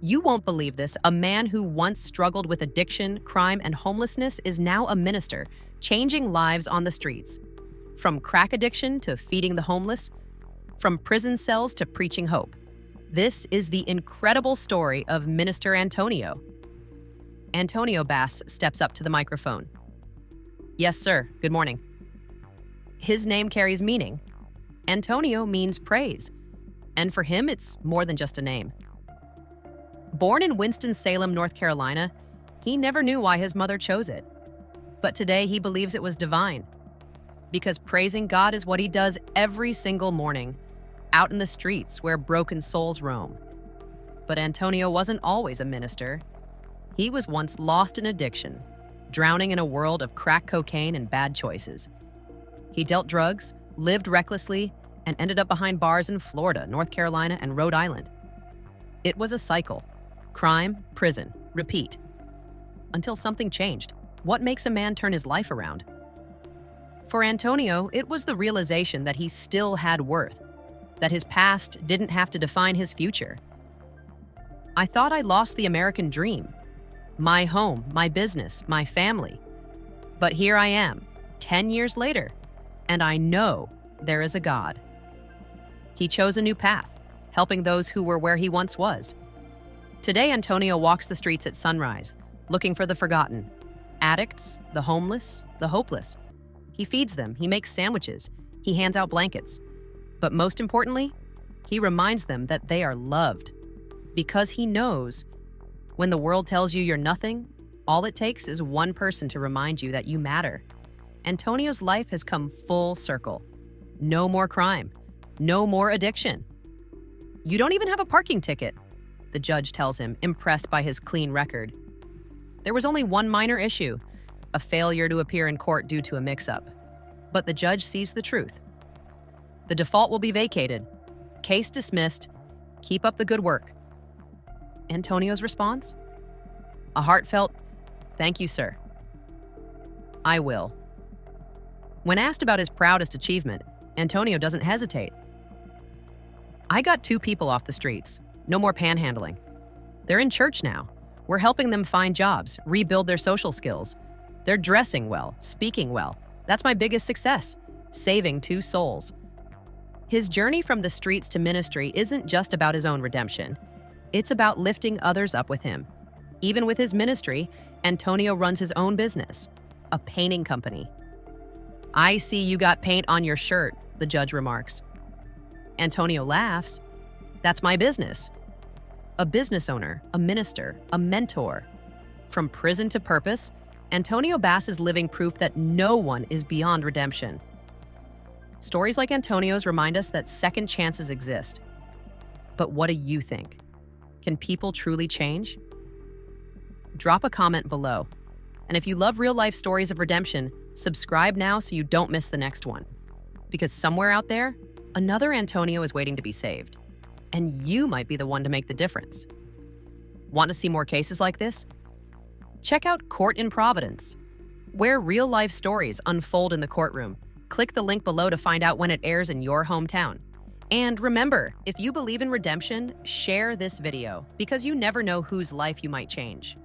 You won't believe this. A man who once struggled with addiction, crime, and homelessness is now a minister, changing lives on the streets. From crack addiction to feeding the homeless, from prison cells to preaching hope. This is the incredible story of Minister Antonio. Antonio Bass steps up to the microphone. Yes, sir. Good morning. His name carries meaning. Antonio means praise. And for him, it's more than just a name. Born in Winston-Salem, North Carolina, he never knew why his mother chose it. But today he believes it was divine. Because praising God is what he does every single morning, out in the streets where broken souls roam. But Antonio wasn't always a minister. He was once lost in addiction, drowning in a world of crack cocaine and bad choices. He dealt drugs, lived recklessly, and ended up behind bars in Florida, North Carolina, and Rhode Island. It was a cycle. Crime, prison, repeat. Until something changed. What makes a man turn his life around? For Antonio, it was the realization that he still had worth, that his past didn't have to define his future. I thought I lost the American dream, my home, my business, my family. But here I am, 10 years later, and I know there is a God. He chose a new path, helping those who were where he once was. Today, Antonio walks the streets at sunrise, looking for the forgotten, addicts, the homeless, the hopeless. He feeds them, he makes sandwiches, he hands out blankets. But most importantly, he reminds them that they are loved. Because he knows, when the world tells you you're nothing, all it takes is one person to remind you that you matter. Antonio's life has come full circle. No more crime, no more addiction. You don't even have a parking ticket, the judge tells him, impressed by his clean record. There was only one minor issue, a failure to appear in court due to a mix-up. But the judge sees the truth. The default will be vacated. Case dismissed. Keep up the good work. Antonio's response? A heartfelt, "Thank you, sir." I will. When asked about his proudest achievement, Antonio doesn't hesitate. I got 2 people off the streets. No more panhandling. They're in church now. We're helping them find jobs, rebuild their social skills. They're dressing well, speaking well. That's my biggest success, saving 2 souls. His journey from the streets to ministry isn't just about his own redemption. It's about lifting others up with him. Even with his ministry, Antonio runs his own business, a painting company. I see you got paint on your shirt, the judge remarks. Antonio laughs. That's my business. A business owner, a minister, a mentor. From prison to purpose, Antonio Bass is living proof that no one is beyond redemption. Stories like Antonio's remind us that second chances exist. But what do you think? Can people truly change? Drop a comment below. And if you love real-life stories of redemption, subscribe now so you don't miss the next one. Because somewhere out there, another Antonio is waiting to be saved. And you might be the one to make the difference. Want to see more cases like this? Check out Court in Providence, where real-life stories unfold in the courtroom. Click the link below to find out when it airs in your hometown. And remember, if you believe in redemption, share this video, because you never know whose life you might change.